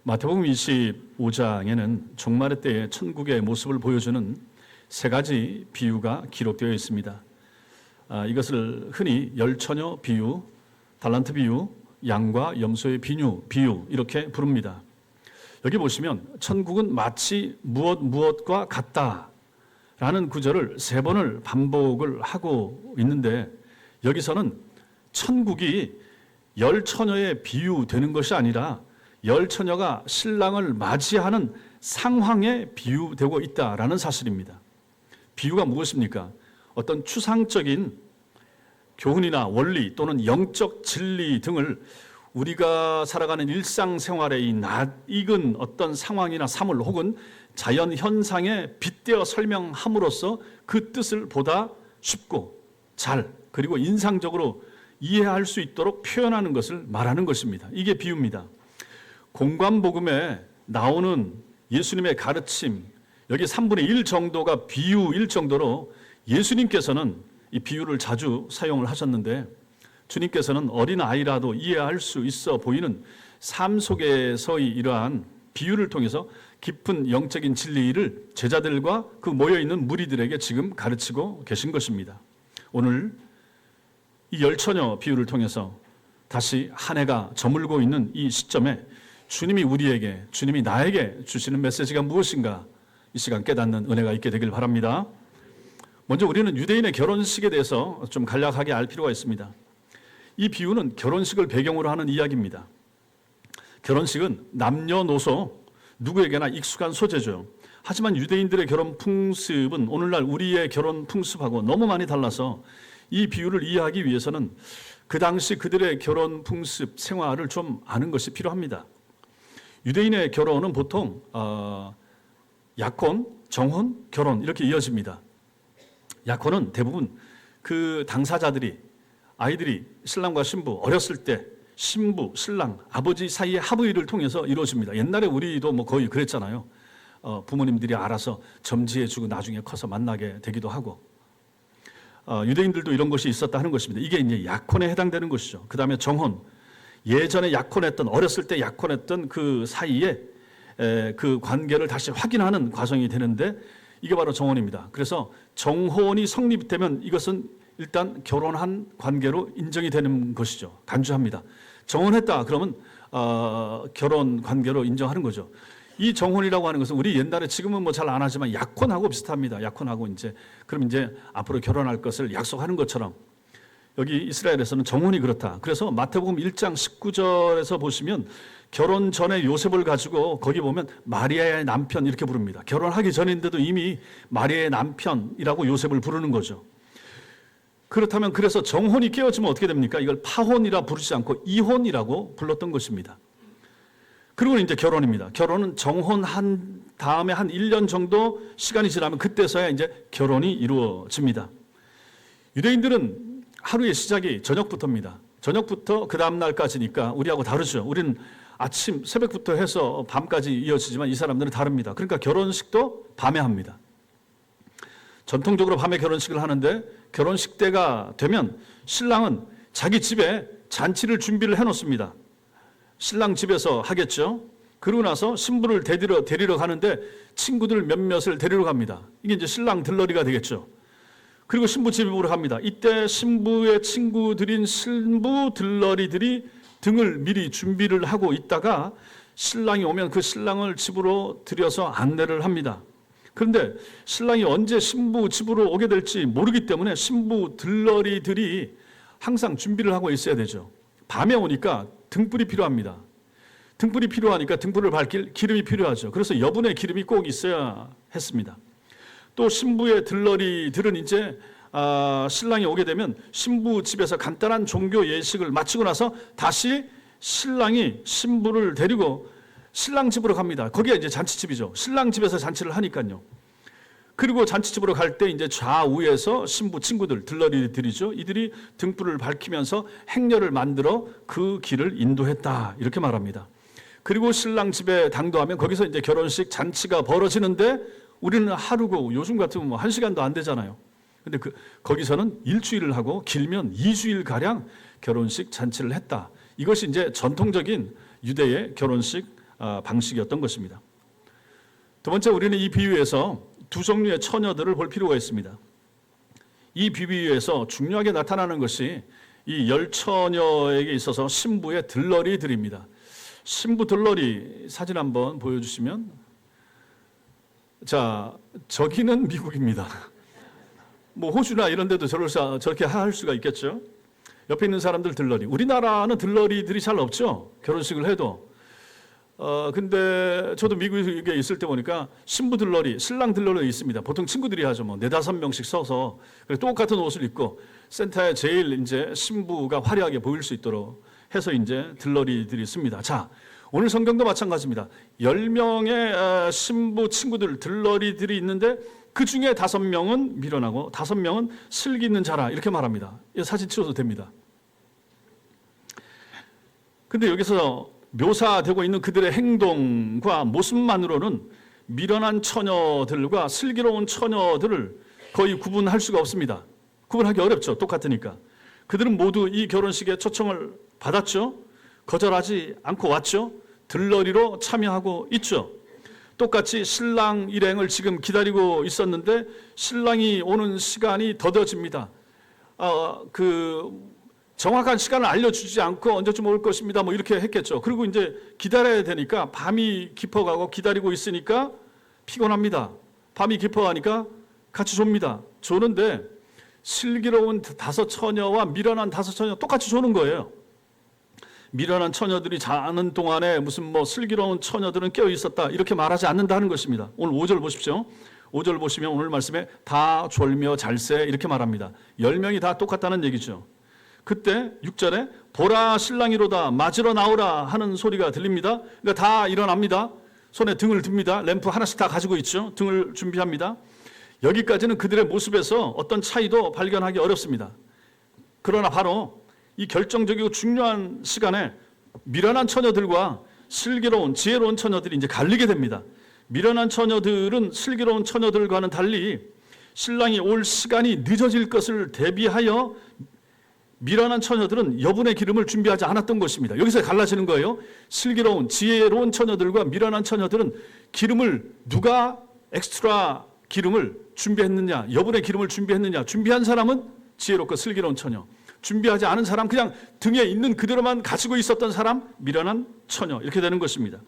마태복음 25장에는 종말의 때의 천국의 모습을 보여주는 세 가지 비유가 기록되어 있습니다. 이것을 흔히 열처녀 비유, 달란트 비유, 양과 염소의 비유 이렇게 부릅니다. 여기 보시면 천국은 마치 무엇과 같다라는 구절을 세 번을 반복을 하고 있는데, 여기서는 천국이 열처녀의 비유되는 것이 아니라 열처녀가 신랑을 맞이하는 상황에 비유되고 있다라는 사실입니다. 비유가 무엇입니까? 어떤 추상적인 교훈이나 원리 또는 영적 진리 등을 우리가 살아가는 일상생활에 이 낯익은 어떤 상황이나 사물 혹은 자연 현상에 빗대어 설명함으로써 그 뜻을 보다 쉽고 잘 그리고 인상적으로 이해할 수 있도록 표현하는 것을 말하는 것입니다. 이게 비유입니다. 공관복음에 나오는 예수님의 가르침, 여기 3분의 1 정도가 비유일 정도로 예수님께서는 이 비유를 자주 사용을 하셨는데, 주님께서는 어린아이라도 이해할 수 있어 보이는 삶 속에서의 이러한 비유를 통해서 깊은 영적인 진리를 제자들과 그 모여있는 무리들에게 지금 가르치고 계신 것입니다. 오늘 이 열처녀 비유를 통해서 다시 한 해가 저물고 있는 이 시점에 주님이 우리에게, 주님이 나에게 주시는 메시지가 무엇인가, 이 시간 깨닫는 은혜가 있게 되길 바랍니다. 먼저 우리는 유대인의 결혼식에 대해서 좀 간략하게 알 필요가 있습니다. 이 비유는 결혼식을 배경으로 하는 이야기입니다. 결혼식은 남녀노소 누구에게나 익숙한 소재죠. 하지만 유대인들의 결혼 풍습은 오늘날 우리의 결혼 풍습하고 너무 많이 달라서 이 비유를 이해하기 위해서는 그 당시 그들의 결혼 풍습, 생활을 좀 아는 것이 필요합니다. 유대인의 결혼은 보통 약혼, 정혼, 결혼 이렇게 이어집니다. 약혼은 대부분 그 당사자들이, 아이들이 신랑과 신부 어렸을 때 신부, 신랑, 아버지 사이의 합의를 통해서 이루어집니다. 옛날에 우리도 뭐 거의 그랬잖아요. 부모님들이 알아서 점지해주고 나중에 커서 만나게 되기도 하고, 유대인들도 이런 것이 있었다 하는 것입니다. 이게 이제 약혼에 해당되는 것이죠. 그 다음에 정혼, 예전에 약혼했던, 어렸을 때 약혼했던 그 사이에 그 관계를 다시 확인하는 과정이 되는데, 이게 바로 정혼입니다. 그래서 정혼이 성립되면 이것은 일단 결혼한 관계로 인정이 되는 것이죠. 간주합니다. 정혼했다 그러면 결혼 관계로 인정하는 거죠. 이 정혼이라고 하는 것은 우리 옛날에, 지금은 뭐 잘 안 하지만 약혼하고 비슷합니다. 약혼하고 그럼 이제 앞으로 결혼할 것을 약속하는 것처럼 여기 이스라엘에서는 정혼이 그렇다. 그래서 마태복음 1장 19절에서 보시면 결혼 전에 요셉을 가지고 거기 보면 마리아의 남편 이렇게 부릅니다. 결혼하기 전인데도 이미 마리아의 남편이라고 요셉을 부르는 거죠. 그렇다면 그래서 정혼이 깨어지면 어떻게 됩니까? 이걸 파혼이라 부르지 않고 이혼이라고 불렀던 것입니다. 그리고 이제 결혼입니다. 결혼은 정혼한 다음에 한 1년 정도 시간이 지나면 그때서야 이제 결혼이 이루어집니다. 유대인들은 하루의 시작이 저녁부터입니다. 저녁부터 그 다음 날까지니까 우리하고 다르죠. 우리는 아침 새벽부터 해서 밤까지 이어지지만 이 사람들은 다릅니다. 그러니까 결혼식도 밤에 합니다. 전통적으로 밤에 결혼식을 하는데, 결혼식 때가 되면 신랑은 자기 집에 잔치를 준비를 해놓습니다. 신랑 집에서 하겠죠. 그러고 나서 신부를 데리러 가는데 친구들 몇몇을 데리러 갑니다. 이게 이제 신랑 들러리가 되겠죠. 그리고 신부 집으로 갑니다. 이때 신부의 친구들인 신부 들러리들이 등을 미리 준비를 하고 있다가 신랑이 오면 그 신랑을 집으로 들여서 안내를 합니다. 그런데 신랑이 언제 신부 집으로 오게 될지 모르기 때문에 신부 들러리들이 항상 준비를 하고 있어야 되죠. 밤에 오니까 등불이 필요합니다. 등불이 필요하니까 등불을 밝힐 기름이 필요하죠. 그래서 여분의 기름이 꼭 있어야 했습니다. 또 신부의 들러리들은 이제 신랑이 오게 되면 신부 집에서 간단한 종교 예식을 마치고 나서 다시 신랑이 신부를 데리고 신랑 집으로 갑니다. 거기가 이제 잔치집이죠. 신랑 집에서 잔치를 하니까요. 그리고 잔치집으로 갈 때 이제 좌우에서 신부 친구들, 들러리들이죠. 이들이 등불을 밝히면서 행렬을 만들어 그 길을 인도했다. 이렇게 말합니다. 그리고 신랑 집에 당도하면 거기서 이제 결혼식 잔치가 벌어지는데, 우리는 하루고 요즘 같으면 뭐 1시간도 안 되잖아요. 근데 거기서는 일주일을 하고 길면 2주일 가량 결혼식 잔치를 했다. 이것이 이제 전통적인 유대의 결혼식 방식이었던 것입니다. 두 번째, 우리는 이 비유에서 두 종류의 처녀들을 볼 필요가 있습니다. 이 비유에서 중요하게 나타나는 것이 이 열처녀에게 있어서 신부의 들러리들입니다. 신부 들러리 사진 한번 보여주시면, 자, 저기는 미국입니다. 뭐 호주나 이런 데도 저렇게 할 수가 있겠죠. 옆에 있는 사람들 들러리. 우리나라는 들러리들이 잘 없죠. 결혼식을 해도. 근데 저도 미국에 있을 때 보니까 신부 들러리, 신랑 들러리 있습니다. 보통 친구들이 하죠. 뭐 4-5명씩 서서 똑같은 옷을 입고 센터에 제일 이제 신부가 화려하게 보일 수 있도록 해서 이제 들러리들이 있습니다. 자, 오늘 성경도 마찬가지입니다. 10명의 신부 친구들, 들러리들이 있는데 그 중에 5명은 미련하고 5명은 슬기 있는 자라, 이렇게 말합니다. 사진 찍어도 됩니다. 근데 여기서 묘사되고 있는 그들의 행동과 모습만으로는 미련한 처녀들과 슬기로운 처녀들을 거의 구분할 수가 없습니다. 구분하기 어렵죠. 똑같으니까. 그들은 모두 이 결혼식에 초청을 받았죠. 거절하지 않고 왔죠. 들러리로 참여하고 있죠. 똑같이 신랑 일행을 지금 기다리고 있었는데 신랑이 오는 시간이 더뎌집니다. 정확한 시간을 알려주지 않고 언제쯤 올 것입니다. 뭐 이렇게 했겠죠. 그리고 이제 기다려야 되니까 밤이 깊어가고 기다리고 있으니까 피곤합니다. 밤이 깊어가니까 같이 졸니다. 조는데 슬기로운 5처녀와 미련한 5처녀 똑같이 조는 거예요. 미련한 처녀들이 자는 동안에 무슨 뭐 슬기로운 처녀들은 깨어 있었다, 이렇게 말하지 않는다는 것입니다. 오늘 5절 보십시오. 5절 보시면 오늘 말씀에 다 졸며 잘세, 이렇게 말합니다. 10명이 다 똑같다는 얘기죠. 그때 6절에 보라 신랑이로다 맞으러 나오라 하는 소리가 들립니다. 그러니까 다 일어납니다. 손에 등을 듭니다. 램프 하나씩 다 가지고 있죠. 등을 준비합니다. 여기까지는 그들의 모습에서 어떤 차이도 발견하기 어렵습니다. 그러나 바로 이 결정적이고 중요한 시간에 미련한 처녀들과 슬기로운 지혜로운 처녀들이 이제 갈리게 됩니다. 미련한 처녀들은 슬기로운 처녀들과는 달리 신랑이 올 시간이 늦어질 것을 대비하여 미련한 처녀들은 여분의 기름을 준비하지 않았던 것입니다. 여기서 갈라지는 거예요. 슬기로운 지혜로운 처녀들과 미련한 처녀들은 기름을, 누가 엑스트라 기름을 준비했느냐, 여분의 기름을 준비했느냐. 준비한 사람은 지혜롭고 슬기로운 처녀, 준비하지 않은 사람, 그냥 등에 있는 그대로만 가지고 있었던 사람, 미련한 처녀, 이렇게 되는 것입니다.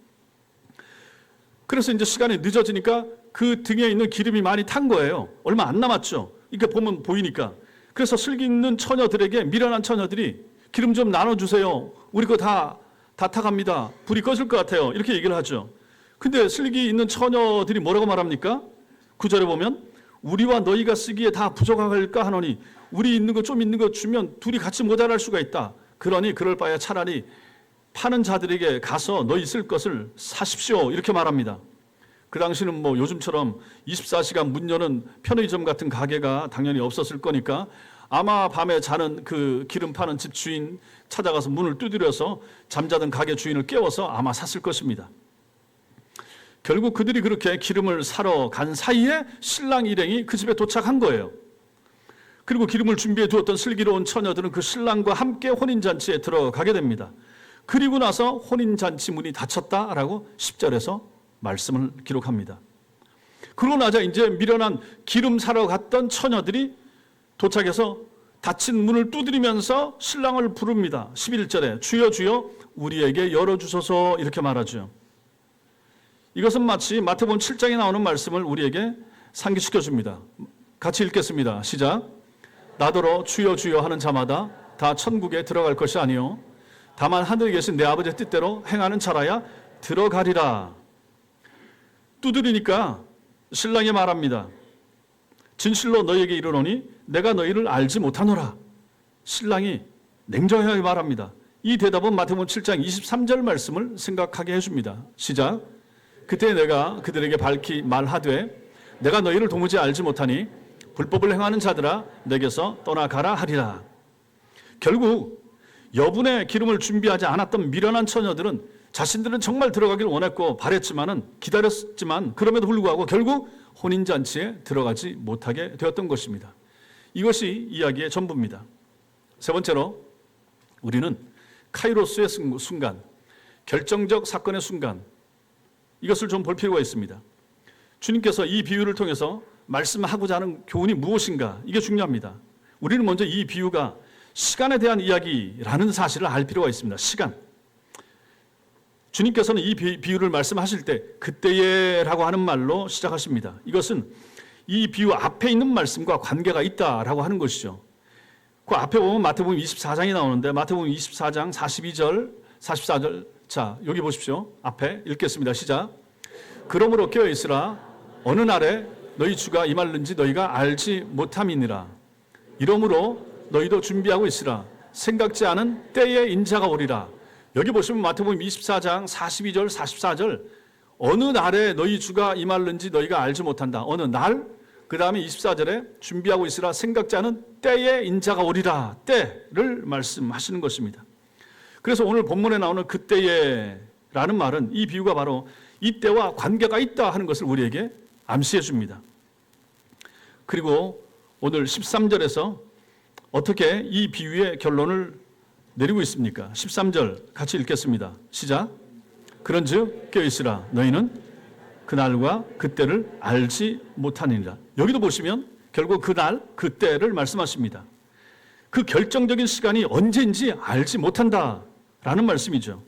그래서 이제 시간이 늦어지니까 그 등에 있는 기름이 많이 탄 거예요. 얼마 안 남았죠. 이렇게 보면 보이니까. 그래서 슬기 있는 처녀들에게 미련한 처녀들이 기름 좀 나눠주세요. 우리 거 다 타갑니다. 불이 꺼질 것 같아요. 이렇게 얘기를 하죠. 근데 슬기 있는 처녀들이 뭐라고 말합니까? 9절에 보면 우리와 너희가 쓰기에 다 부족할까 하노니 우리 있는 거 좀 있는 거 주면 둘이 같이 모자랄 수가 있다. 그러니 그럴 바에 차라리 파는 자들에게 가서 너희 쓸 것을 사십시오. 이렇게 말합니다. 그 당시는 뭐 요즘처럼 24시간 문 여는 편의점 같은 가게가 당연히 없었을 거니까 아마 밤에 자는 그 기름 파는 집 주인 찾아가서 문을 두드려서 잠자던 가게 주인을 깨워서 아마 샀을 것입니다. 결국 그들이 그렇게 기름을 사러 간 사이에 신랑 일행이 그 집에 도착한 거예요. 그리고 기름을 준비해 두었던 슬기로운 처녀들은 그 신랑과 함께 혼인잔치에 들어가게 됩니다. 그리고 나서 혼인잔치 문이 닫혔다라고 10절에서 말씀을 기록합니다. 그러고 나자 이제 미련한 기름 사러 갔던 처녀들이 도착해서 닫힌 문을 두드리면서 신랑을 부릅니다. 11절에 주여 주여 우리에게 열어주소서, 이렇게 말하죠. 이것은 마치 마태복음 7장에 나오는 말씀을 우리에게 상기시켜 줍니다. 같이 읽겠습니다. 시작. 나더러 주여 주여 하는 자마다 다 천국에 들어갈 것이 아니요 다만 하늘에 계신 내 아버지의 뜻대로 행하는 자라야 들어가리라. 두드리니까 신랑이 말합니다. 진실로 너희에게 이르노니 내가 너희를 알지 못하노라. 신랑이 냉정하게 말합니다. 이 대답은 마태복음 7장 23절 말씀을 생각하게 해줍니다. 시작. 그때 내가 그들에게 밝히 말하되 내가 너희를 도무지 알지 못하니 불법을 행하는 자들아 내게서 떠나가라 하리라. 결국 여분의 기름을 준비하지 않았던 미련한 처녀들은 자신들은 정말 들어가길 원했고 바랬지만은 기다렸지만 그럼에도 불구하고 결국 혼인잔치에 들어가지 못하게 되었던 것입니다. 이것이 이야기의 전부입니다. 세 번째로 우리는 카이로스의 순간, 결정적 사건의 순간, 이것을 좀 볼 필요가 있습니다. 주님께서 이 비유를 통해서 말씀하고자 하는 교훈이 무엇인가? 이게 중요합니다. 우리는 먼저 이 비유가 시간에 대한 이야기라는 사실을 알 필요가 있습니다. 시간. 주님께서는 이 비유를 말씀하실 때 그때에라고 하는 말로 시작하십니다. 이것은 이 비유 앞에 있는 말씀과 관계가 있다라고 하는 것이죠. 그 앞에 보면 마태복음 24장이 나오는데 마태복음 24장 42절, 44절 자 여기 보십시오. 앞에 읽겠습니다. 시작. 그러므로 깨어 있으라. 어느 날에 너희 주가 임할는지 너희가 알지 못함이니라. 이러므로 너희도 준비하고 있으라. 생각지 않은 때에 인자가 오리라. 여기 보시면 마태복음 24장 42절 44절 어느 날에 너희 주가 임할는지 너희가 알지 못한다. 어느 날 그 다음에 24절에 준비하고 있으라. 생각지 않은 때에 인자가 오리라. 때를 말씀하시는 것입니다. 그래서 오늘 본문에 나오는 그때에라는 말은 이 비유가 바로 이 때와 관계가 있다 하는 것을 우리에게 암시해 줍니다. 그리고 오늘 13절에서 어떻게 이 비유의 결론을 내리고 있습니까? 13절 같이 읽겠습니다. 시작. 그런즉 깨어있으라. 너희는 그날과 그때를 알지 못하니라. 여기도 보시면 결국 그날 그때를 말씀하십니다. 그 결정적인 시간이 언제인지 알지 못한다라는 말씀이죠.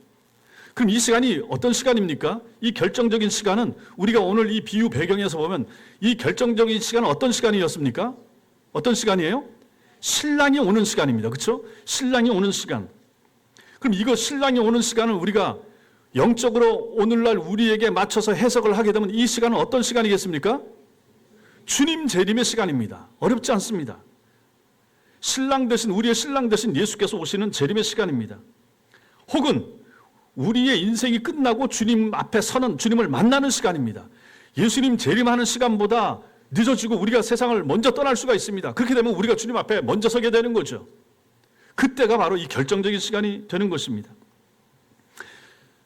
그럼 이 시간이 어떤 시간입니까? 이 결정적인 시간은 우리가 오늘 이 비유 배경에서 보면 이 결정적인 시간은 어떤 시간이었습니까? 어떤 시간이에요? 신랑이 오는 시간입니다. 그렇죠? 신랑이 오는 시간. 그럼 이거 신랑이 오는 시간을 우리가 영적으로 오늘날 우리에게 맞춰서 해석을 하게 되면 이 시간은 어떤 시간이겠습니까? 주님 재림의 시간입니다. 어렵지 않습니다. 신랑 대신 우리의 신랑 대신 예수께서 오시는 재림의 시간입니다. 혹은 우리의 인생이 끝나고 주님 앞에 서는 주님을 만나는 시간입니다. 예수님 재림하는 시간보다 늦어지고 우리가 세상을 먼저 떠날 수가 있습니다. 그렇게 되면 우리가 주님 앞에 먼저 서게 되는 거죠. 그때가 바로 이 결정적인 시간이 되는 것입니다.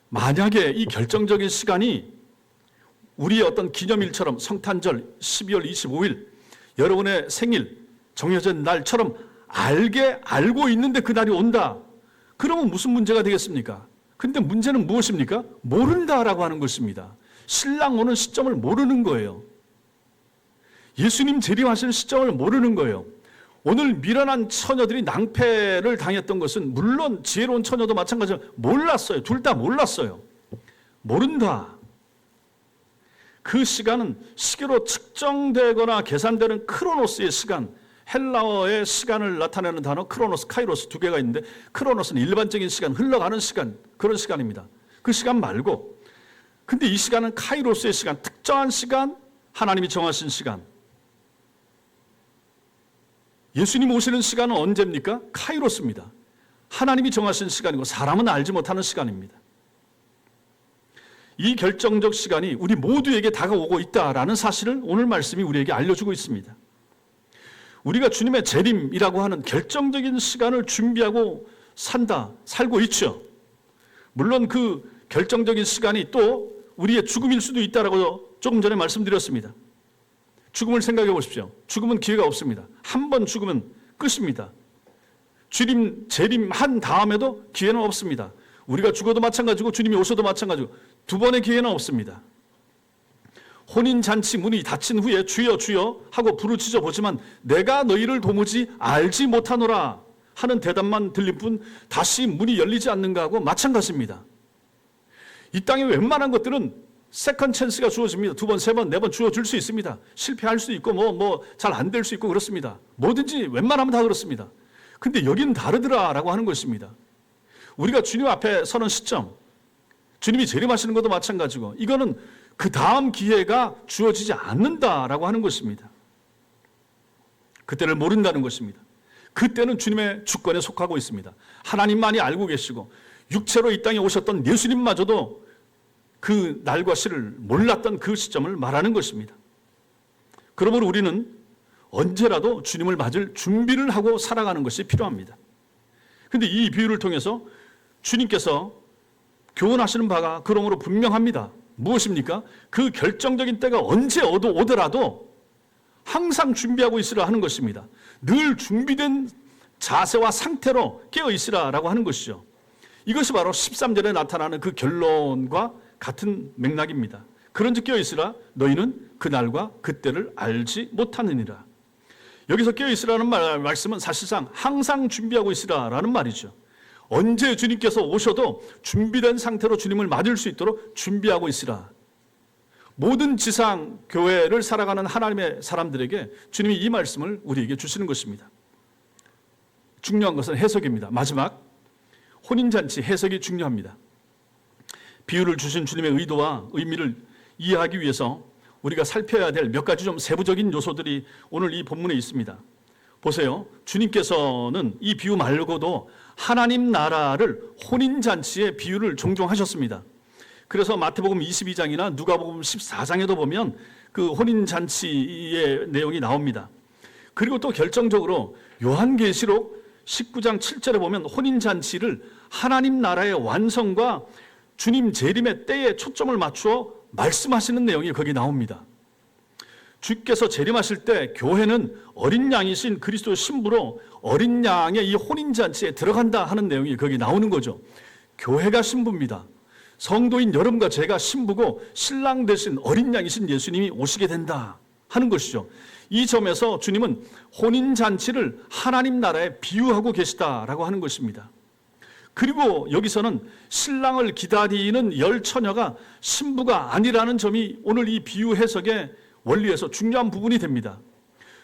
만약에 이 결정적인 시간이 우리의 어떤 기념일처럼 성탄절 12월 25일 여러분의 생일 정해진 날처럼 알고 있는데 그날이 온다. 그러면 무슨 문제가 되겠습니까? 근데 문제는 무엇입니까? 모른다라고 하는 것입니다. 신랑 오는 시점을 모르는 거예요. 예수님 재림하시는 시점을 모르는 거예요. 오늘 미련한 처녀들이 낭패를 당했던 것은 물론 지혜로운 처녀도 마찬가지로 몰랐어요. 둘 다 몰랐어요. 모른다. 그 시간은 시계로 측정되거나 계산되는 크로노스의 시간, 헬라어의 시간을 나타내는 단어 크로노스, 카이로스 두 개가 있는데 크로노스는 일반적인 시간, 흘러가는 시간, 그런 시간입니다. 그 시간 말고 근데 이 시간은 카이로스의 시간, 특정한 시간, 하나님이 정하신 시간. 예수님 오시는 시간은 언제입니까? 카이로스입니다. 하나님이 정하신 시간이고 사람은 알지 못하는 시간입니다. 이 결정적 시간이 우리 모두에게 다가오고 있다라는 사실을 오늘 말씀이 우리에게 알려주고 있습니다. 우리가 주님의 재림이라고 하는 결정적인 시간을 준비하고 살고 있죠. 물론 그 결정적인 시간이 또 우리의 죽음일 수도 있다라고 조금 전에 말씀드렸습니다. 죽음을 생각해 보십시오. 죽음은 기회가 없습니다. 한 번 죽으면 끝입니다. 주님 재림한 다음에도 기회는 없습니다. 우리가 죽어도 마찬가지고 주님이 오셔도 마찬가지고 두 번의 기회는 없습니다. 혼인잔치 문이 닫힌 후에 주여 주여 하고 부르짖어 보지만 내가 너희를 도무지 알지 못하노라 하는 대답만 들릴 뿐 다시 문이 열리지 않는가 하고 마찬가지입니다. 이 땅에 웬만한 것들은 세컨 찬스가 주어집니다. 두 번, 세 번, 네 번 주어질 수 있습니다. 실패할 수 있고 잘 안 될 수 있고 그렇습니다. 뭐든지 웬만하면 다 그렇습니다. 근데 여기는 다르더라라고 하는 것입니다. 우리가 주님 앞에 서는 시점, 주님이 재림하시는 것도 마찬가지고 이거는 그 다음 기회가 주어지지 않는다라고 하는 것입니다. 그때를 모른다는 것입니다. 그때는 주님의 주권에 속하고 있습니다. 하나님만이 알고 계시고 육체로 이 땅에 오셨던 예수님마저도 그 날과 시를 몰랐던 그 시점을 말하는 것입니다. 그러므로 우리는 언제라도 주님을 맞을 준비를 하고 살아가는 것이 필요합니다. 그런데 이 비유를 통해서 주님께서 교훈하시는 바가 그러므로 분명합니다. 무엇입니까? 그 결정적인 때가 언제 오더라도 항상 준비하고 있으라 하는 것입니다. 늘 준비된 자세와 상태로 깨어 있으라라고 하는 것이죠. 이것이 바로 13절에 나타나는 그 결론과 같은 맥락입니다. 그런즉 깨어있으라 너희는 그날과 그때를 알지 못하느니라. 여기서 깨어있으라는 말씀은 사실상 항상 준비하고 있으라라는 말이죠. 언제 주님께서 오셔도 준비된 상태로 주님을 맞을 수 있도록 준비하고 있으라. 모든 지상 교회를 살아가는 하나님의 사람들에게 주님이 이 말씀을 우리에게 주시는 것입니다. 중요한 것은 해석입니다. 마지막 혼인잔치 해석이 중요합니다. 비유를 주신 주님의 의도와 의미를 이해하기 위해서 우리가 살펴야 될 몇 가지 좀 세부적인 요소들이 오늘 이 본문에 있습니다. 보세요. 주님께서는 이 비유 말고도 하나님 나라를 혼인잔치의 비유를 종종 하셨습니다. 그래서 마태복음 22장이나 누가복음 14장에도 보면 그 혼인잔치의 내용이 나옵니다. 그리고 또 결정적으로 요한계시록 19장 7절에 보면 혼인잔치를 하나님 나라의 완성과 주님 재림의 때에 초점을 맞추어 말씀하시는 내용이 거기 나옵니다. 주께서 재림하실 때 교회는 어린 양이신 그리스도 신부로 어린 양의 이 혼인잔치에 들어간다 하는 내용이 거기 나오는 거죠. 교회가 신부입니다. 성도인 여러분과 제가 신부고 신랑 되신 어린 양이신 예수님이 오시게 된다 하는 것이죠. 이 점에서 주님은 혼인잔치를 하나님 나라에 비유하고 계시다라고 하는 것입니다. 그리고 여기서는 신랑을 기다리는 열 처녀가 신부가 아니라는 점이 오늘 이 비유 해석의 원리에서 중요한 부분이 됩니다.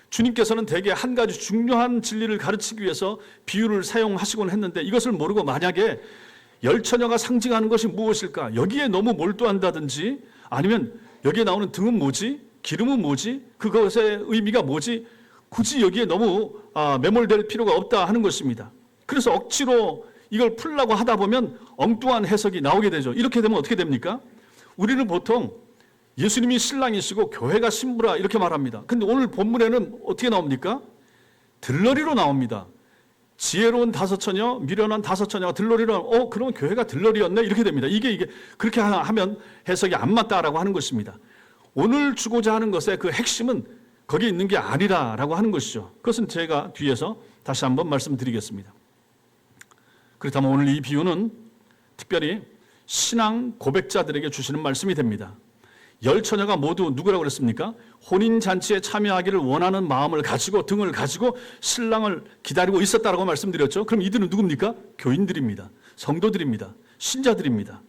주님께서는 대개 한 가지 중요한 진리를 가르치기 위해서 비유를 사용하시곤 했는데 이것을 모르고 만약에 열 처녀가 상징하는 것이 무엇일까? 여기에 너무 몰두한다든지 아니면 여기에 나오는 등은 뭐지? 기름은 뭐지? 그것의 의미가 뭐지? 굳이 여기에 너무 매몰될 필요가 없다 하는 것입니다. 그래서 억지로 이걸 풀려고 하다 보면 엉뚱한 해석이 나오게 되죠. 이렇게 되면 어떻게 됩니까? 우리는 보통 예수님이 신랑이시고 교회가 신부라 이렇게 말합니다. 근데 오늘 본문에는 어떻게 나옵니까? 들러리로 나옵니다. 지혜로운 다섯 처녀, 미련한 다섯 처녀가 들러리로 그러면 교회가 들러리였네 이렇게 됩니다. 이게 그렇게 하면 해석이 안 맞다라고 하는 것입니다. 오늘 주고자 하는 것의 그 핵심은 거기에 있는 게 아니라라고 하는 것이죠. 그것은 제가 뒤에서 다시 한번 말씀드리겠습니다. 그렇다면 오늘 이 비유는 특별히 신앙 고백자들에게 주시는 말씀이 됩니다. 열 처녀가 모두 누구라고 그랬습니까? 혼인잔치에 참여하기를 원하는 마음을 가지고 등을 가지고 신랑을 기다리고 있었다라고 말씀드렸죠. 그럼 이들은 누굽니까? 교인들입니다. 성도들입니다. 신자들입니다.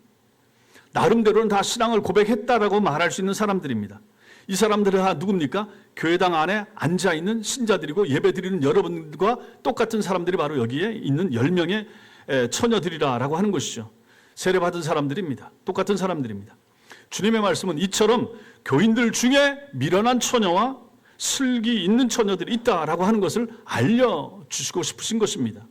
나름대로는 다 신앙을 고백했다라고 말할 수 있는 사람들입니다. 이 사람들은 다 누굽니까? 교회당 안에 앉아있는 신자들이고 예배드리는 여러분과 똑같은 사람들이 바로 여기에 있는 10명의 처녀들이라고 하는 것이죠. 세례받은 사람들입니다. 똑같은 사람들입니다. 주님의 말씀은 이처럼 교인들 중에 미련한 처녀와 슬기 있는 처녀들이 있다라고 하는 것을 알려주시고 싶으신 것입니다.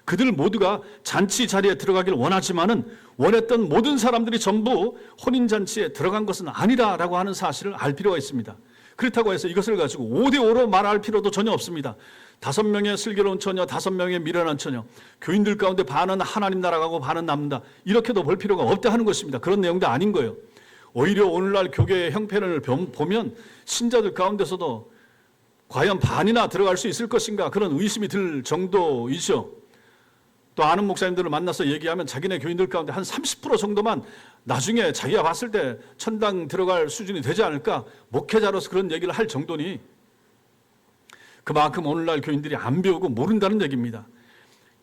그들 모두가 잔치 자리에 들어가길 원하지만은 원했던 모든 사람들이 전부 혼인잔치에 들어간 것은 아니라라고 하는 사실을 알 필요가 있습니다. 그렇다고 해서 이것을 가지고 5대5로 말할 필요도 전혀 없습니다. 5명의 슬기로운 처녀, 5명의 미련한 처녀, 교인들 가운데 반은 하나님 나라 가고 반은 남는다. 이렇게도 볼 필요가 없다 하는 것입니다. 그런 내용도 아닌 거예요. 오히려 오늘날 교계의 형편을 보면 신자들 가운데서도 과연 반이나 들어갈 수 있을 것인가 그런 의심이 들 정도이죠. 또 아는 목사님들을 만나서 얘기하면 자기네 교인들 가운데 한 30% 정도만 나중에 자기가 봤을 때 천당 들어갈 수준이 되지 않을까 목회자로서 그런 얘기를 할 정도니 그만큼 오늘날 교인들이 안 배우고 모른다는 얘기입니다.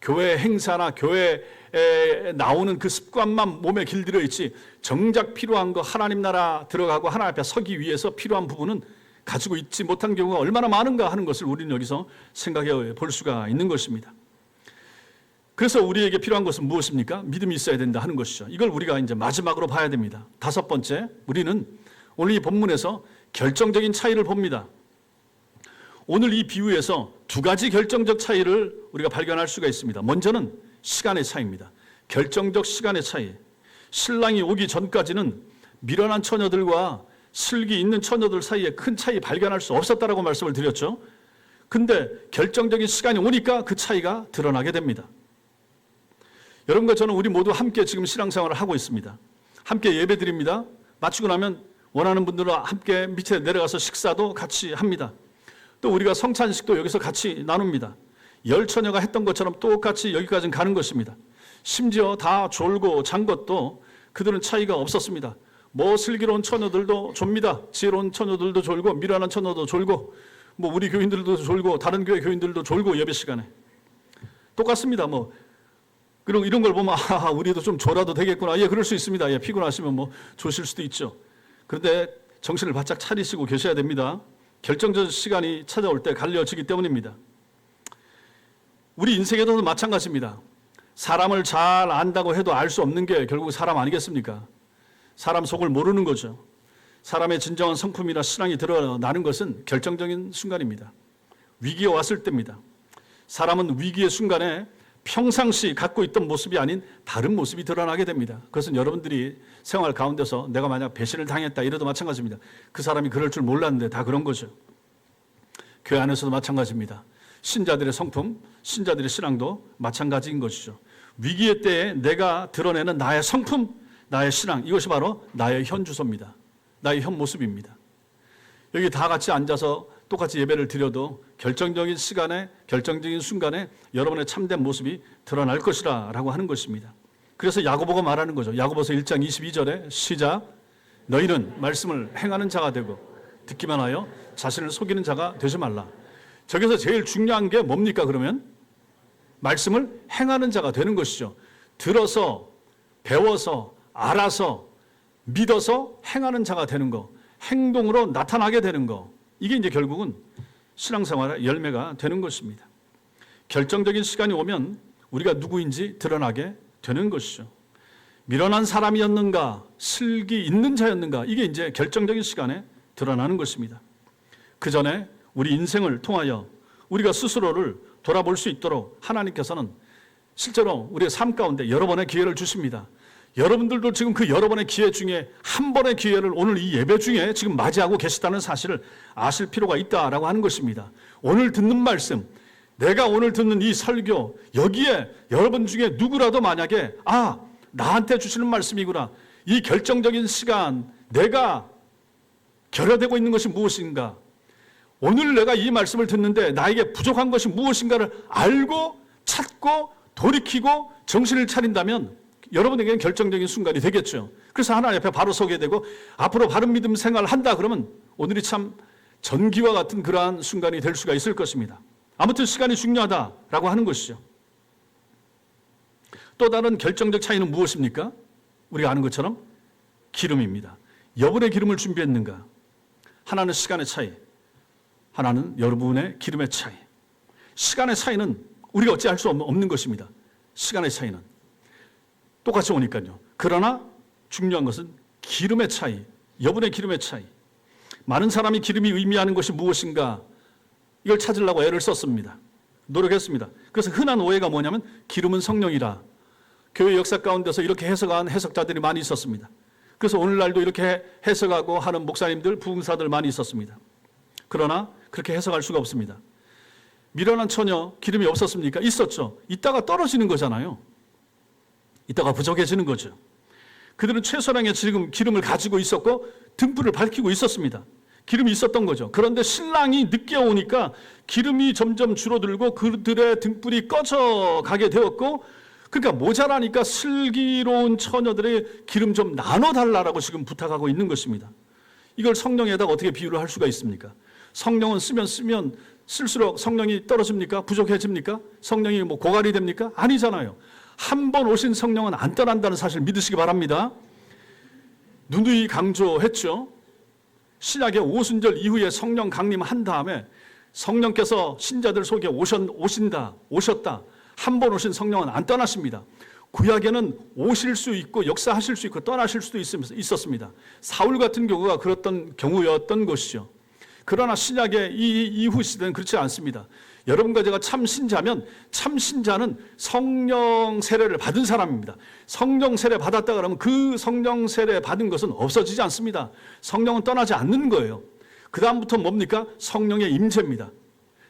교회 행사나 교회에 나오는 그 습관만 몸에 길들여 있지 정작 필요한 거 하나님 나라 들어가고 하나님 앞에 서기 위해서 필요한 부분은 가지고 있지 못한 경우가 얼마나 많은가 하는 것을 우리는 여기서 생각해 볼 수가 있는 것입니다. 그래서 우리에게 필요한 것은 무엇입니까? 믿음이 있어야 된다 하는 것이죠. 이걸 우리가 이제 마지막으로 봐야 됩니다. 5번째, 우리는 오늘 이 본문에서 결정적인 차이를 봅니다. 오늘 이 비유에서 2가지 결정적 차이를 우리가 발견할 수가 있습니다. 먼저는 시간의 차이입니다. 결정적 시간의 차이. 신랑이 오기 전까지는 미련한 처녀들과 슬기 있는 처녀들 사이에 큰 차이 발견할 수 없었다라고 말씀을 드렸죠. 근데 결정적인 시간이 오니까 그 차이가 드러나게 됩니다. 여러분과 저는 우리 모두 함께 지금 신앙생활을 하고 있습니다. 함께 예배드립니다. 마치고 나면 원하는 분들과 함께 밑에 내려가서 식사도 같이 합니다. 또 우리가 성찬식도 여기서 같이 나눕니다. 열 처녀가 했던 것처럼 똑같이 여기까지 가는 것입니다. 심지어 다 졸고 잔 것도 그들은 차이가 없었습니다. 뭐 슬기로운 처녀들도 좁니다. 지혜로운 처녀들도 졸고 미련한 처녀도 졸고 뭐 우리 교인들도 졸고 다른 교회 교인들도 졸고 예배 시간에 똑같습니다. 뭐 그리고 이런 걸 보면 우리도 좀 졸아도 되겠구나. 예, 그럴 수 있습니다. 예, 피곤하시면 뭐 조실 수도 있죠. 그런데 정신을 바짝 차리시고 계셔야 됩니다. 결정적 시간이 찾아올 때 갈려지기 때문입니다. 우리 인생에도 마찬가지입니다. 사람을 잘 안다고 해도 알 수 없는 게 결국 사람 아니겠습니까? 사람 속을 모르는 거죠. 사람의 진정한 성품이나 신앙이 드러나는 것은 결정적인 순간입니다. 위기가 왔을 때입니다. 사람은 위기의 순간에 평상시 갖고 있던 모습이 아닌 다른 모습이 드러나게 됩니다. 그것은 여러분들이 생활 가운데서 내가 만약 배신을 당했다 이래도 마찬가지입니다. 그 사람이 그럴 줄 몰랐는데 다 그런 거죠. 교회 안에서도 마찬가지입니다. 신자들의 성품, 신자들의 신앙도 마찬가지인 것이죠. 위기의 때에 내가 드러내는 나의 성품, 나의 신앙, 이것이 바로 나의 현 주소입니다. 나의 현 모습입니다. 여기 다 같이 앉아서 똑같이 예배를 드려도 결정적인 시간에, 결정적인 순간에 여러분의 참된 모습이 드러날 것이라 라고 하는 것입니다. 그래서 야고보가 말하는 거죠. 야고보서 1장 22절에 시작, 너희는 말씀을 행하는 자가 되고 듣기만 하여 자신을 속이는 자가 되지 말라. 저기서 제일 중요한 게 뭡니까 그러면? 말씀을 행하는 자가 되는 것이죠. 들어서, 배워서, 알아서, 믿어서 행하는 자가 되는 거, 행동으로 나타나게 되는 거, 이게 이제 결국은 신앙생활의 열매가 되는 것입니다. 결정적인 시간이 오면 우리가 누구인지 드러나게 되는 것이죠. 미련한 사람이었는가, 슬기 있는 자였는가, 이게 이제 결정적인 시간에 드러나는 것입니다. 그 전에 우리 인생을 통하여 우리가 스스로를 돌아볼 수 있도록 하나님께서는 실제로 우리의 삶 가운데 여러 번의 기회를 주십니다. 여러분들도 지금 그 여러 번의 기회 중에 한 번의 기회를 오늘 이 예배 중에 지금 맞이하고 계시다는 사실을 아실 필요가 있다라고 하는 것입니다. 오늘 듣는 말씀, 내가 오늘 듣는 이 설교, 여기에 여러분 중에 누구라도 만약에 나한테 주시는 말씀이구나. 이 결정적인 시간 내가 결여되고 있는 것이 무엇인가? 오늘 내가 이 말씀을 듣는데 나에게 부족한 것이 무엇인가를 알고 찾고 돌이키고 정신을 차린다면 여러분에게는 결정적인 순간이 되겠죠. 그래서 하나님 앞에 바로 서게 되고 앞으로 바른 믿음 생활을 한다 그러면 오늘이 참 전기와 같은 그러한 순간이 될 수가 있을 것입니다. 아무튼 시간이 중요하다라고 하는 것이죠. 또 다른 결정적 차이는 무엇입니까? 우리가 아는 것처럼 기름입니다. 여분의 기름을 준비했는가? 하나는 시간의 차이, 하나는 여러분의 기름의 차이. 시간의 차이는 우리가 어찌할 수 없는 것입니다. 시간의 차이는 똑같이 오니까요. 그러나 중요한 것은 기름의 차이, 여분의 기름의 차이. 많은 사람이 기름이 의미하는 것이 무엇인가 이걸 찾으려고 애를 썼습니다. 노력했습니다. 그래서 흔한 오해가 뭐냐면 기름은 성령이라. 교회 역사 가운데서 이렇게 해석한 해석자들이 많이 있었습니다. 그래서 오늘날도 이렇게 해석하고 하는 목사님들, 부흥사들 많이 있었습니다. 그러나 그렇게 해석할 수가 없습니다. 미련한 처녀 기름이 없었습니까? 있었죠. 있다가 떨어지는 거잖아요. 이따가 부족해지는 거죠. 그들은 최소량의 지금 기름을 가지고 있었고 등불을 밝히고 있었습니다. 기름이 있었던 거죠. 그런데 신랑이 늦게 오니까 기름이 점점 줄어들고 그들의 등불이 꺼져가게 되었고, 그러니까 모자라니까 슬기로운 처녀들의 기름 좀 나눠달라고 지금 부탁하고 있는 것입니다. 이걸 성령에다가 어떻게 비유를 할 수가 있습니까? 성령은 쓰면 쓸수록 성령이 떨어집니까? 부족해집니까? 성령이 뭐 고갈이 됩니까? 아니잖아요. 한 번 오신 성령은 안 떠난다는 사실 믿으시기 바랍니다. 누누이 강조했죠. 신약의 오순절 이후에 성령 강림한 다음에 성령께서 신자들 속에 오셨다. 한 번 오신 성령은 안 떠나십니다. 구약에는 오실 수 있고 역사하실 수 있고 떠나실 수도 있었습니다. 사울 같은 경우가 그랬던 경우였던 것이죠. 그러나 신약의 이후 시대는 그렇지 않습니다. 여러분과 제가 참 신자면 참 신자는 성령 세례를 받은 사람입니다. 성령 세례 받았다 그러면 그 성령 세례 받은 것은 없어지지 않습니다. 성령은 떠나지 않는 거예요. 그 다음부터 뭡니까? 성령의 임재입니다.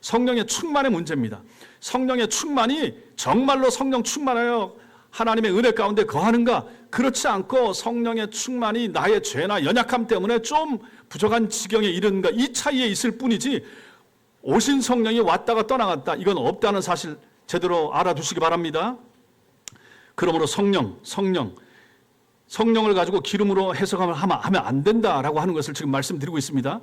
성령의 충만의 문제입니다. 성령의 충만이 정말로 성령 충만하여 하나님의 은혜 가운데 거하는가? 그렇지 않고 성령의 충만이 나의 죄나 연약함 때문에 좀 부족한 지경에 이르는가? 이 차이에 있을 뿐이지 오신 성령이 왔다가 떠나갔다, 이건 없다는 사실 제대로 알아두시기 바랍니다. 그러므로 성령 성령을 가지고 기름으로 해석하면 하면 안 된다라고 하는 것을 지금 말씀드리고 있습니다.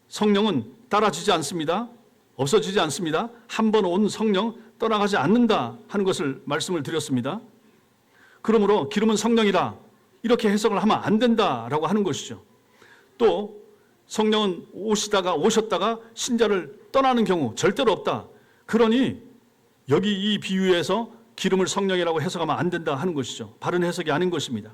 성령은 따라지지 않습니다. 없어지지 않습니다. 한 번 온 성령 떠나가지 않는다 하는 것을 말씀을 드렸습니다. 그러므로 기름은 성령이라 이렇게 해석을 하면 안 된다라고 하는 것이죠. 또 성령은 오셨다가 신자를 떠나는 경우 절대로 없다. 그러니 여기 이 비유에서 기름을 성령이라고 해석하면 안 된다 하는 것이죠. 바른 해석이 아닌 것입니다.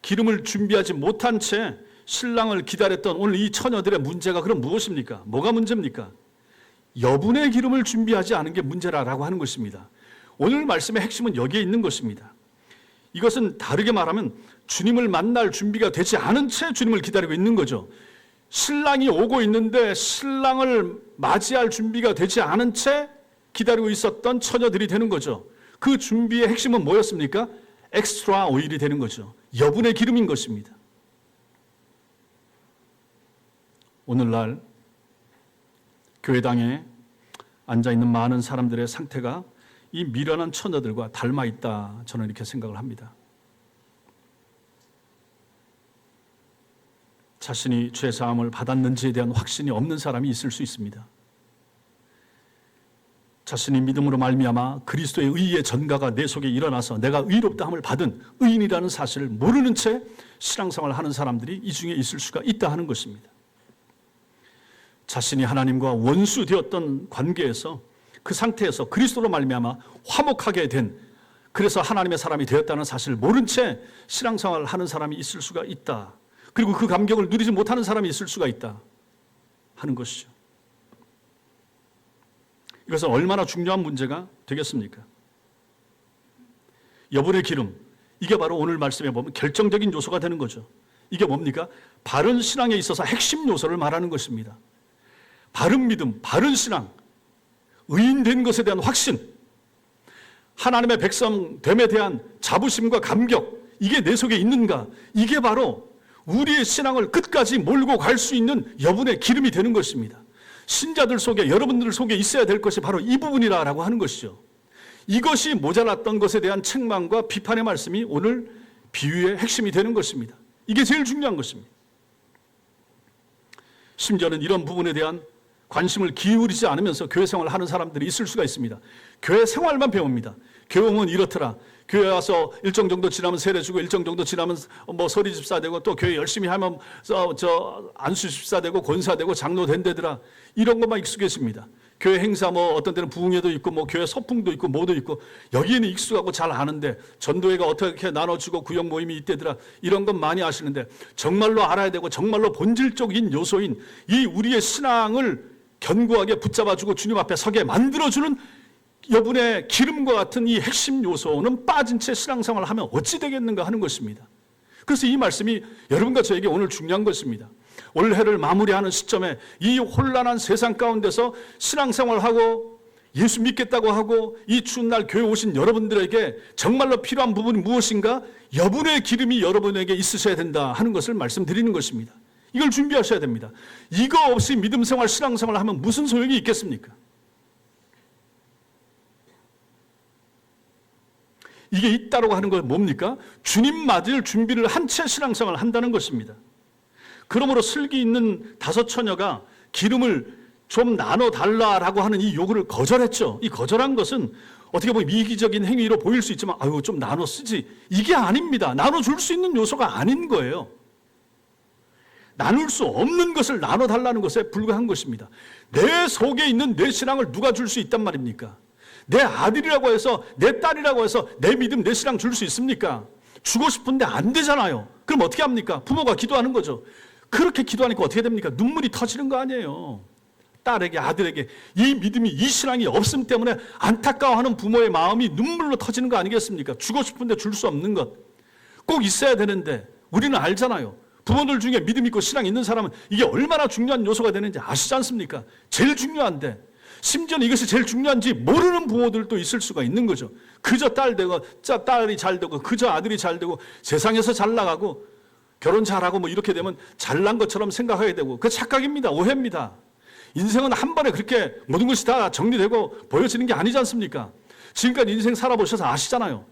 기름을 준비하지 못한 채 신랑을 기다렸던 오늘 이 처녀들의 문제가 그럼 무엇입니까? 뭐가 문제입니까? 여분의 기름을 준비하지 않은 게 문제라고 하는 것입니다. 오늘 말씀의 핵심은 여기에 있는 것입니다. 이것은 다르게 말하면 주님을 만날 준비가 되지 않은 채 주님을 기다리고 있는 거죠. 신랑이 오고 있는데 신랑을 맞이할 준비가 되지 않은 채 기다리고 있었던 처녀들이 되는 거죠. 그 준비의 핵심은 뭐였습니까? 엑스트라 오일이 되는 거죠. 여분의 기름인 것입니다. 오늘날 교회당에 앉아있는 많은 사람들의 상태가 이 미련한 처녀들과 닮아 있다, 저는 이렇게 생각을 합니다. 자신이 죄사함을 받았는지에 대한 확신이 없는 사람이 있을 수 있습니다. 자신이 믿음으로 말미암아 그리스도의 의의 전가가 내 속에 일어나서 내가 의롭다함을 받은 의인이라는 사실을 모르는 채 신앙생활을 하는 사람들이 이 중에 있을 수가 있다 하는 것입니다. 자신이 하나님과 원수되었던 관계에서 그 상태에서 그리스도로 말미암아 화목하게 된, 그래서 하나님의 사람이 되었다는 사실을 모른 채 신앙생활을 하는 사람이 있을 수가 있다. 그리고 그 감격을 누리지 못하는 사람이 있을 수가 있다 하는 것이죠. 이것은 얼마나 중요한 문제가 되겠습니까? 여분의 기름, 이게 바로 오늘 말씀에 보면 결정적인 요소가 되는 거죠. 이게 뭡니까? 바른 신앙에 있어서 핵심 요소를 말하는 것입니다. 바른 믿음, 바른 신앙, 의인된 것에 대한 확신, 하나님의 백성됨에 대한 자부심과 감격, 이게 내 속에 있는가? 이게 바로 우리의 신앙을 끝까지 몰고 갈 수 있는 여분의 기름이 되는 것입니다. 신자들 속에, 여러분들 속에 있어야 될 것이 바로 이 부분이라고 하는 것이죠. 이것이 모자랐던 것에 대한 책망과 비판의 말씀이 오늘 비유의 핵심이 되는 것입니다. 이게 제일 중요한 것입니다. 심지어는 이런 부분에 대한 관심을 기울이지 않으면서 교회 생활을 하는 사람들이 있을 수가 있습니다. 교회 생활만 배웁니다. 교회는 이렇더라. 교회 와서 일정 정도 지나면 세례 주고 일정 정도 지나면 뭐 서리 집사 되고 또 교회 열심히 하면 안수 집사 되고 권사 되고 장로 된대더라. 이런 것만 익숙해집니다. 교회 행사 뭐 어떤 때는 부흥회도 있고 뭐 교회 소풍도 있고 뭐도 있고 여기에는 익숙하고 잘 아는데 전도회가 어떻게 나눠주고 구역 모임이 있대더라. 이런 건 많이 아시는데 정말로 알아야 되고 정말로 본질적인 요소인 이 우리의 신앙을 견고하게 붙잡아주고 주님 앞에 서게 만들어주는 여분의 기름과 같은 이 핵심 요소는 빠진 채 신앙생활을 하면 어찌 되겠는가 하는 것입니다. 그래서 이 말씀이 여러분과 저에게 오늘 중요한 것입니다. 올해를 마무리하는 시점에 이 혼란한 세상 가운데서 신앙생활하고 예수 믿겠다고 하고 이 추운 날 교회 오신 여러분들에게 정말로 필요한 부분이 무엇인가? 여분의 기름이 여러분에게 있으셔야 된다 하는 것을 말씀드리는 것입니다. 이걸 준비하셔야 됩니다. 이거 없이 믿음생활, 신앙생활을 하면 무슨 소용이 있겠습니까? 이게 있다고 하는 건 뭡니까? 주님 맞을 준비를 한 채 신앙생활을 한다는 것입니다. 그러므로 슬기 있는 다섯 처녀가 기름을 좀 나눠달라라고 하는 이 요구를 거절했죠. 이 거절한 것은 어떻게 보면 미기적인 행위로 보일 수 있지만 아유 좀 나눠 쓰지, 이게 아닙니다. 나눠줄 수 있는 요소가 아닌 거예요. 나눌 수 없는 것을 나눠달라는 것에 불과한 것입니다. 내 속에 있는 내 신앙을 누가 줄 수 있단 말입니까? 내 아들이라고 해서, 내 딸이라고 해서 내 믿음, 내 신앙 줄 수 있습니까? 주고 싶은데 안 되잖아요. 그럼 어떻게 합니까? 부모가 기도하는 거죠. 그렇게 기도하니까 어떻게 됩니까? 눈물이 터지는 거 아니에요. 딸에게, 아들에게 이 믿음이, 이 신앙이 없음 때문에 안타까워하는 부모의 마음이 눈물로 터지는 거 아니겠습니까? 주고 싶은데 줄 수 없는 것 꼭 있어야 되는데 우리는 알잖아요. 부모들 중에 믿음 있고 신앙 있는 사람은 이게 얼마나 중요한 요소가 되는지 아시지 않습니까? 제일 중요한데, 심지어는 이것이 제일 중요한지 모르는 부모들도 있을 수가 있는 거죠. 그저 딸이 잘 되고 그저 아들이 잘 되고 세상에서 잘 나가고 결혼 잘하고 뭐 이렇게 되면 잘난 것처럼 생각하게 되고, 그 착각입니다. 오해입니다. 인생은 한 번에 그렇게 모든 것이 다 정리되고 보여지는 게 아니지 않습니까? 지금까지 인생 살아보셔서 아시잖아요.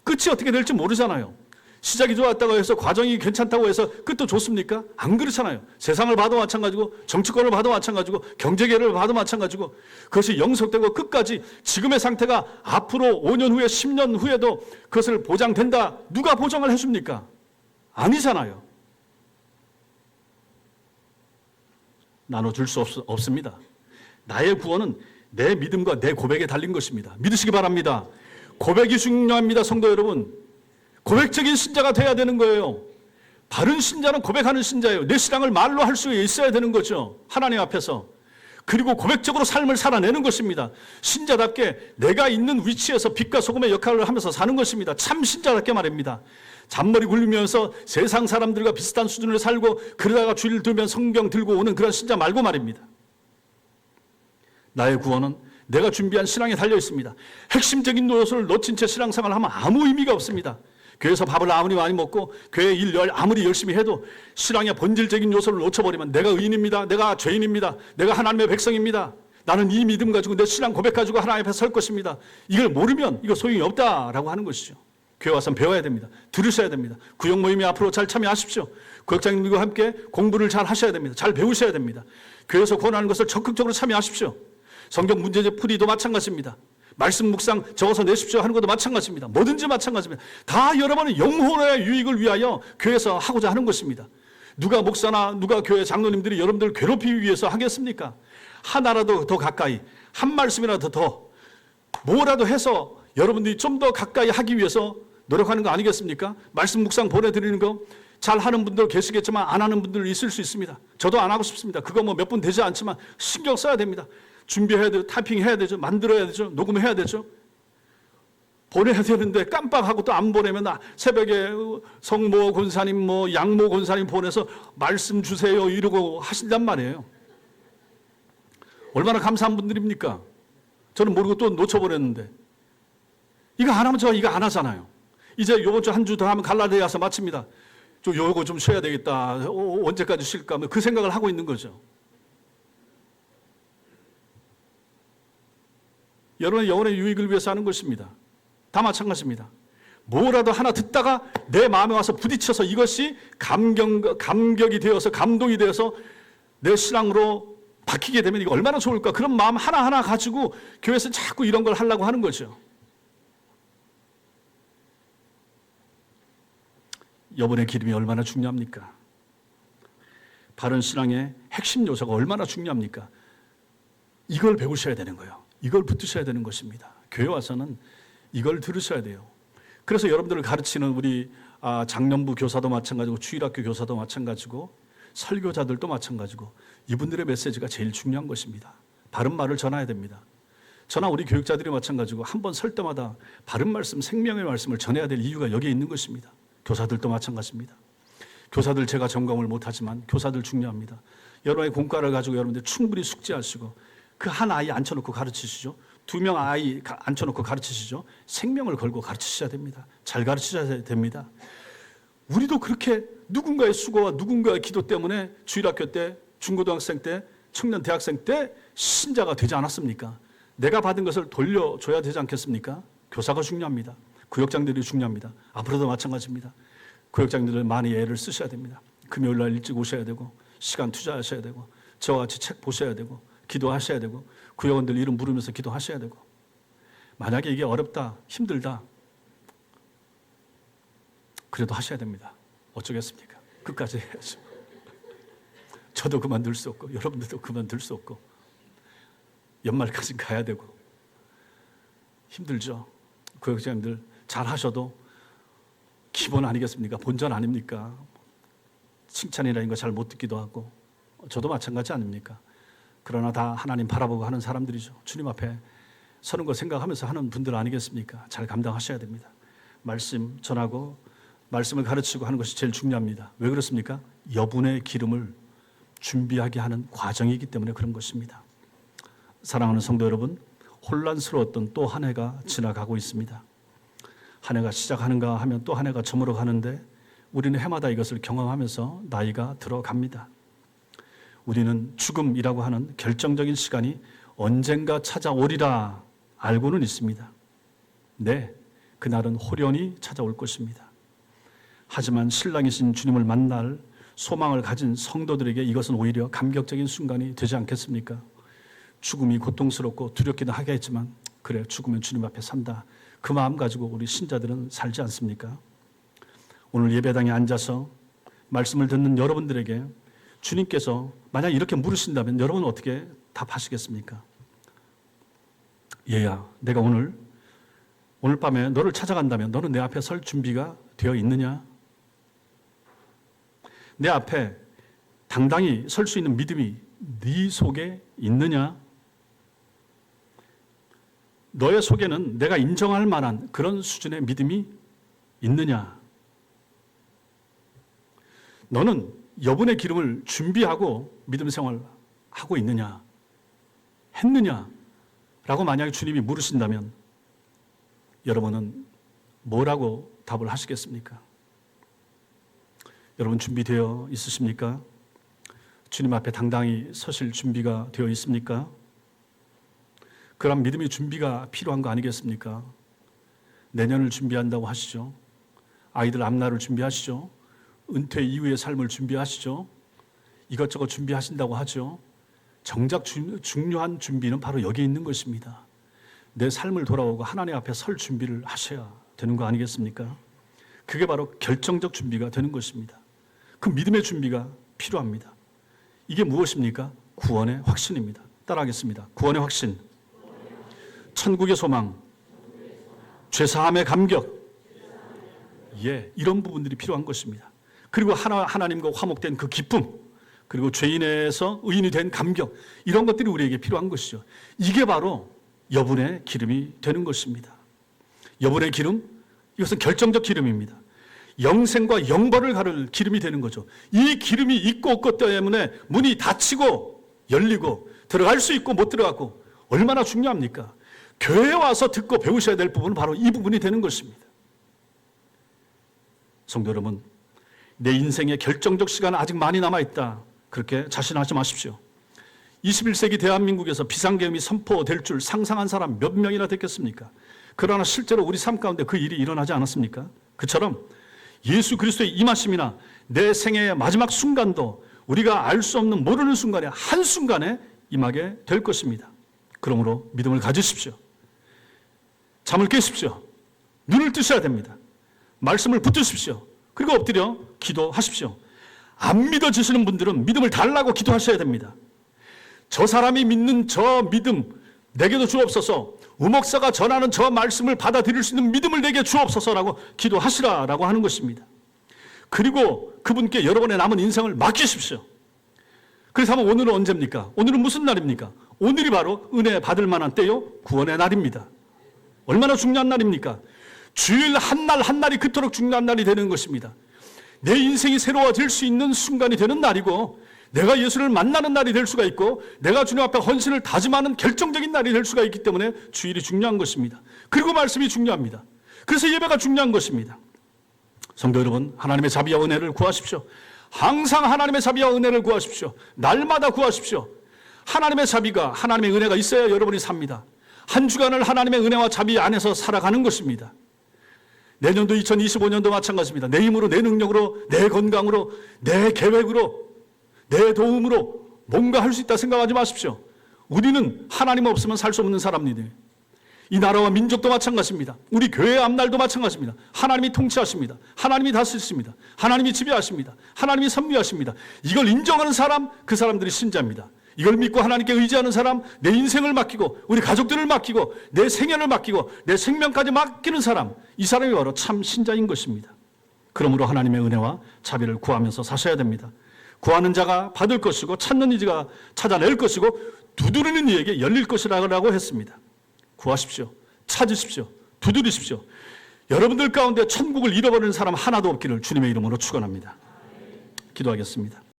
끝이 어떻게 될지 모르잖아요. 시작이 좋았다고 해서 과정이 괜찮다고 해서 끝도 좋습니까? 안 그렇잖아요. 세상을 봐도 마찬가지고 정치권을 봐도 마찬가지고 경제계를 봐도 마찬가지고 그것이 영속되고 끝까지 지금의 상태가 앞으로 5년 후에 10년 후에도 그것을 보장된다. 누가 보장을 해줍니까? 아니잖아요. 나눠줄 수 없습니다. 나의 구원은 내 믿음과 내 고백에 달린 것입니다. 믿으시기 바랍니다. 고백이 중요합니다. 성도 여러분. 고백적인 신자가 돼야 되는 거예요. 바른 신자는 고백하는 신자예요. 내 신앙을 말로 할 수 있어야 되는 거죠. 하나님 앞에서. 그리고 고백적으로 삶을 살아내는 것입니다. 신자답게 내가 있는 위치에서 빛과 소금의 역할을 하면서 사는 것입니다. 참 신자답게 말입니다. 잔머리 굴리면서 세상 사람들과 비슷한 수준을 살고 그러다가 주일 들면 성경 들고 오는 그런 신자 말고 말입니다. 나의 구원은 내가 준비한 신앙에 달려 있습니다. 핵심적인 요소를 놓친 채 신앙생활을 하면 아무 의미가 없습니다. 교회에서 밥을 아무리 많이 먹고 교회 일 아무리 열심히 해도 신앙의 본질적인 요소를 놓쳐버리면 내가 의인입니다. 내가 죄인입니다. 내가 하나님의 백성입니다. 나는 이 믿음 가지고 내 신앙 고백 가지고 하나님 앞에 설 것입니다. 이걸 모르면 이거 소용이 없다라고 하는 것이죠. 교회 와서 배워야 됩니다. 들으셔야 됩니다. 구역 모임에 앞으로 잘 참여하십시오. 구역장님들과 함께 공부를 잘 하셔야 됩니다. 잘 배우셔야 됩니다. 교회에서 권하는 것을 적극적으로 참여하십시오. 성경 문제집 풀이도 마찬가지입니다. 말씀 묵상 적어서 내십시오 하는 것도 마찬가지입니다. 뭐든지 마찬가지입니다. 다 여러분의 영혼의 유익을 위하여 교회에서 하고자 하는 것입니다. 누가 목사나 누가 교회 장로님들이 여러분들을 괴롭히기 위해서 하겠습니까? 하나라도 더 가까이, 한 말씀이라도 더 뭐라도 해서 여러분들이 좀 더 가까이 하기 위해서 노력하는 거 아니겠습니까? 말씀 묵상 보내드리는 거 잘 하는 분들 계시겠지만 안 하는 분들 있을 수 있습니다. 저도 안 하고 싶습니다. 그거 뭐 몇 분 되지 않지만 신경 써야 됩니다. 준비해야 되죠. 타이핑해야 되죠. 만들어야 되죠. 녹음해야 되죠. 보내야 되는데 깜빡하고 또 안 보내면 새벽에 성모 권사님 양모 권사님 보내서 말씀 주세요 이러고 하신단 말이에요. 얼마나 감사한 분들입니까? 저는 모르고 또 놓쳐버렸는데 이거 안 하면 저 이거 안 하잖아요. 이제 요번 주 한 주 더 하면 갈라디아서 마칩니다. 요거 좀 쉬어야 되겠다. 언제까지 쉴까? 그 생각을 하고 있는 거죠. 여러분의 영혼의 유익을 위해서 하는 것입니다. 다 마찬가지입니다. 뭐라도 하나 듣다가 내 마음에 와서 부딪혀서 이것이 감격이 되어서 감동이 되어서 내 신앙으로 바뀌게 되면 이거 얼마나 좋을까? 그런 마음 하나하나 가지고 교회에서 자꾸 이런 걸 하려고 하는 거죠. 여분의 기름이 얼마나 중요합니까? 바른 신앙의 핵심 요소가 얼마나 중요합니까? 이걸 배우셔야 되는 거예요. 이걸 붙드셔야 되는 것입니다. 교회 와서는 이걸 들으셔야 돼요. 그래서 여러분들을 가르치는 우리 장년부 교사도 마찬가지고 주일학교 교사도 마찬가지고 설교자들도 마찬가지고 이분들의 메시지가 제일 중요한 것입니다. 바른 말을 전해야 됩니다. 저나 우리 교육자들이 마찬가지고 한 번 설 때마다 바른 말씀, 생명의 말씀을 전해야 될 이유가 여기에 있는 것입니다. 교사들도 마찬가지입니다. 교사들 제가 점검을 못하지만 교사들 중요합니다. 여러분의 공과를 가지고 여러분들 충분히 숙지하시고 그 한 아이 앉혀놓고 가르치시죠. 2명 아이 앉혀놓고 가르치시죠. 생명을 걸고 가르치셔야 됩니다. 잘 가르치셔야 됩니다. 우리도 그렇게 누군가의 수고와 누군가의 기도 때문에 주일학교 때, 중고등학생 때, 청년 대학생 때 신자가 되지 않았습니까? 내가 받은 것을 돌려줘야 되지 않겠습니까? 교사가 중요합니다. 구역장들이 중요합니다. 앞으로도 마찬가지입니다. 구역장들은 많이 애를 쓰셔야 됩니다. 금요일 날 일찍 오셔야 되고 시간 투자하셔야 되고 저와 같이 책 보셔야 되고 기도하셔야 되고 구역원들 이름 부르면서 기도하셔야 되고 만약에 이게 어렵다, 힘들다 그래도 하셔야 됩니다. 어쩌겠습니까? 끝까지 해야죠. 저도 그만둘 수 없고 여러분들도 그만둘 수 없고 연말까지 가야 되고 힘들죠. 구역장님들 잘 하셔도 기본 아니겠습니까? 본전 아닙니까? 칭찬이라는 거 잘 못 듣기도 하고 저도 마찬가지 아닙니까? 그러나 다 하나님 바라보고 하는 사람들이죠. 주님 앞에 서는 거 생각하면서 하는 분들 아니겠습니까? 잘 감당하셔야 됩니다. 말씀 전하고 말씀을 가르치고 하는 것이 제일 중요합니다. 왜 그렇습니까? 여분의 기름을 준비하게 하는 과정이기 때문에 그런 것입니다. 사랑하는 성도 여러분, 혼란스러웠던 또 한 해가 지나가고 있습니다. 한 해가 시작하는가 하면 또 한 해가 저물어 가는데 우리는 해마다 이것을 경험하면서 나이가 들어갑니다. 우리는 죽음이라고 하는 결정적인 시간이 언젠가 찾아오리라 알고는 있습니다. 네, 그날은 호련히 찾아올 것입니다. 하지만 신랑이신 주님을 만날 소망을 가진 성도들에게 이것은 오히려 감격적인 순간이 되지 않겠습니까? 죽음이 고통스럽고 두렵기도 하겠지만 그래, 죽으면 주님 앞에 산다. 그 마음 가지고 우리 신자들은 살지 않습니까? 오늘 예배당에 앉아서 말씀을 듣는 여러분들에게 주님께서 만약 이렇게 물으신다면 여러분은 어떻게 답하시겠습니까? 얘야, 내가 오늘 밤에 너를 찾아간다면 너는 내 앞에 설 준비가 되어 있느냐? 내 앞에 당당히 설 수 있는 믿음이 네 속에 있느냐? 너의 속에는 내가 인정할 만한 그런 수준의 믿음이 있느냐? 너는 여분의 기름을 준비하고 믿음 생활하고 있느냐? 했느냐? 라고 만약에 주님이 물으신다면 여러분은 뭐라고 답을 하시겠습니까? 여러분 준비되어 있으십니까? 주님 앞에 당당히 서실 준비가 되어 있습니까? 그런 믿음의 준비가 필요한 거 아니겠습니까? 내년을 준비한다고 하시죠. 아이들 앞날을 준비하시죠. 은퇴 이후의 삶을 준비하시죠. 이것저것 준비하신다고 하죠. 정작 중요한 준비는 바로 여기 있는 것입니다. 내 삶을 돌아오고 하나님 앞에 설 준비를 하셔야 되는 거 아니겠습니까? 그게 바로 결정적 준비가 되는 것입니다. 그 믿음의 준비가 필요합니다. 이게 무엇입니까? 구원의 확신입니다. 따라하겠습니다. 구원의 확신, 천국의 소망, 죄사함의 감격, 이런 부분들이 필요한 것입니다. 그리고 하나님과 화목된 그 기쁨, 그리고 죄인에서 의인이 된 감격, 이런 것들이 우리에게 필요한 것이죠. 이게 바로 여분의 기름이 되는 것입니다. 여분의 기름, 이것은 결정적 기름입니다. 영생과 영벌을 가를 기름이 되는 거죠. 이 기름이 있고 없고 때문에 문이 닫히고 열리고 들어갈 수 있고 못 들어가고 얼마나 중요합니까? 교회에 와서 듣고 배우셔야 될 부분은 바로 이 부분이 되는 것입니다. 성도 여러분, 내 인생의 결정적 시간은 아직 많이 남아있다. 그렇게 자신하지 마십시오. 21세기 대한민국에서 비상계엄이 선포될 줄 상상한 사람 몇 명이나 됐겠습니까? 그러나 실제로 우리 삶 가운데 그 일이 일어나지 않았습니까? 그처럼 예수 그리스도의 임하심이나 내 생애의 마지막 순간도 우리가 알 수 없는 모르는 순간에 한순간에 임하게 될 것입니다. 그러므로 믿음을 가지십시오. 잠을 깨십시오. 눈을 뜨셔야 됩니다. 말씀을 붙드십시오. 그리고 엎드려 기도하십시오. 안 믿어지시는 분들은 믿음을 달라고 기도하셔야 됩니다. 저 사람이 믿는 저 믿음 내게도 주옵소서, 우목사가 전하는 저 말씀을 받아들일 수 있는 믿음을 내게 주옵소서라고 기도하시라라고 하는 것입니다. 그리고 그분께 여러분의 남은 인생을 맡기십시오. 그래서 한번 오늘은 언제입니까? 오늘은 무슨 날입니까? 오늘이 바로 은혜 받을 만한 때요, 구원의 날입니다. 얼마나 중요한 날입니까? 주일 한 날 한 날이 그토록 중요한 날이 되는 것입니다. 내 인생이 새로워질 수 있는 순간이 되는 날이고, 내가 예수를 만나는 날이 될 수가 있고, 내가 주님 앞에 헌신을 다짐하는 결정적인 날이 될 수가 있기 때문에 주일이 중요한 것입니다. 그리고 말씀이 중요합니다. 그래서 예배가 중요한 것입니다. 성도 여러분, 하나님의 자비와 은혜를 구하십시오. 항상 하나님의 자비와 은혜를 구하십시오. 날마다 구하십시오. 하나님의 자비가, 하나님의 은혜가 있어야 여러분이 삽니다. 한 주간을 하나님의 은혜와 자비 안에서 살아가는 것입니다. 내년도 2025년도 마찬가지입니다. 내 힘으로, 내 능력으로, 내 건강으로, 내 계획으로, 내 도움으로 뭔가 할 수 있다 생각하지 마십시오. 우리는 하나님 없으면 살 수 없는 사람입니다. 이 나라와 민족도 마찬가지입니다. 우리 교회 앞날도 마찬가지입니다. 하나님이 통치하십니다. 하나님이 다스리십니다. 하나님이 지배하십니다. 하나님이 섭리하십니다. 이걸 인정하는 사람, 그 사람들이 신자입니다. 이걸 믿고 하나님께 의지하는 사람, 내 인생을 맡기고 우리 가족들을 맡기고 내 생애를 맡기고 내 생명까지 맡기는 사람, 이 사람이 바로 참 신자인 것입니다. 그러므로 하나님의 은혜와 자비를 구하면서 사셔야 됩니다. 구하는 자가 받을 것이고 찾는 이가 찾아낼 것이고 두드리는 이에게 열릴 것이라고 했습니다. 구하십시오. 찾으십시오. 두드리십시오. 여러분들 가운데 천국을 잃어버리는 사람 하나도 없기를 주님의 이름으로 축원합니다. 기도하겠습니다.